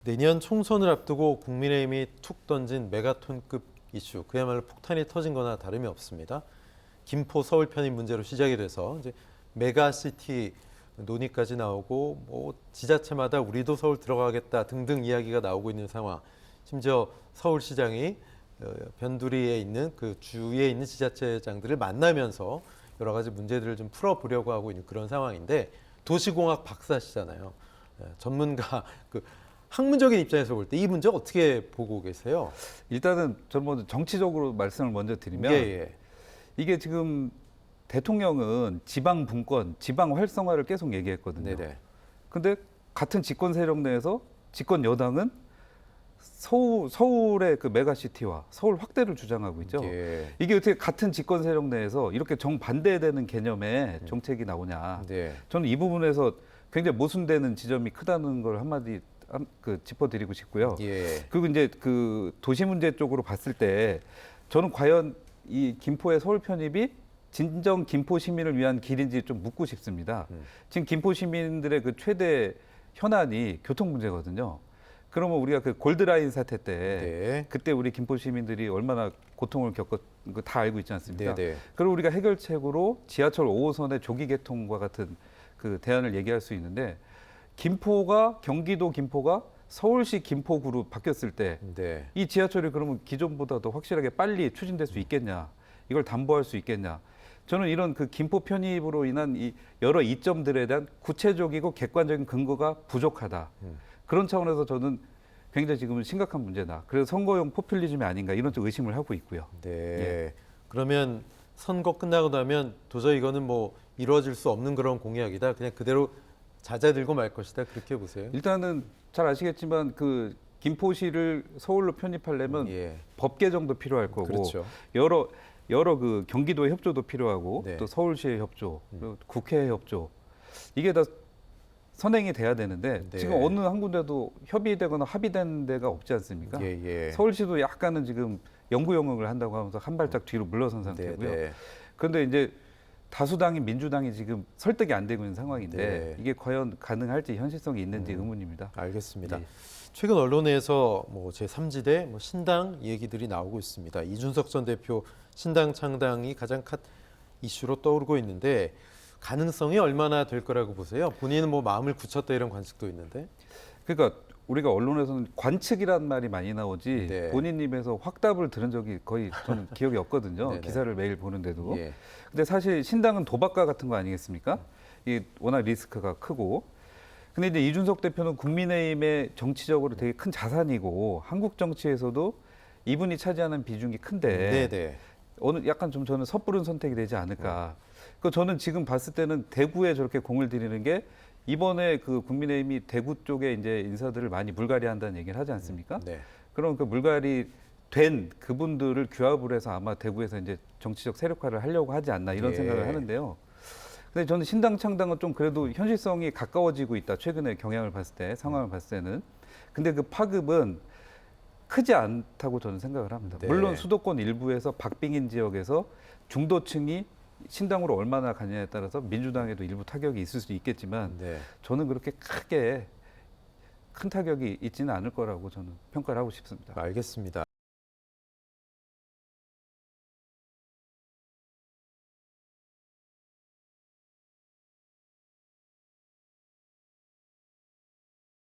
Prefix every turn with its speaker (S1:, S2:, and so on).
S1: 내년 총선을 앞두고 국민의힘이 툭 던진 메가톤급 이슈, 그야말로 폭탄이 터진 거나 다름이 없습니다. 김포 서울 편입 문제로 시작이 돼서 이제 메가시티 논의까지 나오고 뭐 지자체마다 우리도 서울 들어가겠다 등등 이야기가 나오고 있는 상황. 심지어 서울시장이 변두리에 있는 그 주위에 있는 지자체장들을 만나면서 여러 가지 문제들을 좀 풀어보려고 하고 있는 그런 상황인데, 도시공학 박사시잖아요. 전문가 그 학문적인 입장에서 볼 때 이 문제 어떻게 보고 계세요?
S2: 일단은 저는 먼저 정치적으로 말씀을 먼저 드리면
S1: 예.
S2: 이게 지금 대통령은 지방 분권, 지방 활성화를 계속 얘기했거든요.
S1: 네네.
S2: 근데 같은 집권 세력 내에서 집권 여당은 서울의 그 메가시티와 서울 확대를 주장하고 있죠.
S1: 예.
S2: 이게 어떻게 같은 집권 세력 내에서 이렇게 정반대되는 개념의 정책이 나오냐.
S1: 네.
S2: 저는 이 부분에서 굉장히 모순되는 지점이 크다는 걸 한마디 짚어드리고 싶고요.
S1: 예.
S2: 그리고 이제 그 도시 문제 쪽으로 봤을 때 저는 과연 이 김포의 서울 편입이 진정 김포 시민을 위한 길인지 좀 묻고 싶습니다. 지금 김포 시민들의 그 최대 현안이 교통 문제거든요. 그러면 우리가 그 골드라인 사태 때
S1: 네.
S2: 그때 우리 김포 시민들이 얼마나 고통을 겪었 거 다 알고 있지 않습니까?
S1: 네네.
S2: 그리고 우리가 해결책으로 지하철 5호선의 조기 개통과 같은 그 대안을 얘기할 수 있는데, 경기도 김포가 서울시 김포구로 바뀌었을 때
S1: 네.
S2: 이 지하철이 그러면 기존보다 더 확실하게 빨리 추진될 수 있겠냐, 이걸 담보할 수 있겠냐. 저는 이런 그 김포 편입으로 인한 이 여러 이점들에 대한 구체적이고 객관적인 근거가 부족하다. 그런 차원에서 저는 굉장히 지금은 심각한 문제다. 그래서 선거용 포퓰리즘이 아닌가, 이런 좀 의심을 하고 있고요.
S1: 네.
S2: 예.
S1: 그러면 선거 끝나고 나면 도저히 이거는 뭐 이루어질 수 없는 그런 공약이다. 그냥 그대로 잦아들고 말 것이다. 그렇게 보세요?
S2: 일단은 잘 아시겠지만 그 김포시를 서울로 편입하려면
S1: 예.
S2: 법 개정도 필요할 거고,
S1: 그렇죠.
S2: 여러 그 경기도의 협조도 필요하고,
S1: 네.
S2: 또 서울시의 협조, 또 국회의 협조, 이게 다 선행이 돼야 되는데
S1: 네.
S2: 지금 어느 한 군데도 협의되거나 합의된 데가 없지 않습니까?
S1: 예.
S2: 서울시도 약간은 지금 영구 영역을 한다고 하면서 한 발짝 뒤로 물러선 상태고요.
S1: 네.
S2: 그런데 이제 다수당인 민주당이 지금 설득이 안 되고 있는 상황인데
S1: 네.
S2: 이게 과연 가능할지, 현실성이 있는지 의문입니다.
S1: 알겠습니다.
S2: 예.
S1: 최근 언론에서 뭐 제3지대, 뭐 신당 얘기들이 나오고 있습니다. 이준석 전 대표 신당 창당이 가장 큰 이슈로 떠오르고 있는데, 가능성이 얼마나 될 거라고 보세요? 본인은 뭐 마음을 굳혔다 이런 관측도 있는데.
S2: 그러니까 우리가 언론에서는 관측이란 말이 많이 나오지
S1: 네.
S2: 본인 입에서 확답을 들은 적이 거의 저는 기억이 없거든요.
S1: 네네.
S2: 기사를 매일 보는데도.
S1: 예.
S2: 근데 사실 신당은 도박과 같은 거 아니겠습니까? 이 워낙 리스크가 크고. 근데 이제 이준석 대표는 국민의힘의 정치적으로 되게 큰 자산이고, 한국 정치에서도 이분이 차지하는 비중이 큰데
S1: 네네.
S2: 약간 좀 저는 섣부른 선택이 되지 않을까. 그 저는 지금 봤을 때는 대구에 저렇게 공을 들이는 게, 이번에 그 국민의힘이 대구 쪽에 이제 인사들을 많이 물갈이한다는 얘기를 하지 않습니까?
S1: 네.
S2: 그럼 그 물갈이 된 그분들을 규합을 해서 아마 대구에서 이제 정치적 세력화를 하려고 하지 않나, 이런
S1: 예.
S2: 생각을 하는데요. 근데 저는 신당 창당은 좀 그래도 현실성이 가까워지고 있다. 최근에 경향을 봤을 때, 상황을 봤을 때는. 근데 그 파급은 크지 않다고 저는 생각을 합니다.
S1: 네.
S2: 물론 수도권 일부에서 박빙인 지역에서 중도층이 신당으로 얼마나 가냐에 따라서 민주당에도 일부 타격이 있을 수 있겠지만,
S1: 네.
S2: 저는 그렇게 크게 큰 타격이 있지는 않을 거라고 저는 평가를 하고 싶습니다.
S1: 알겠습니다.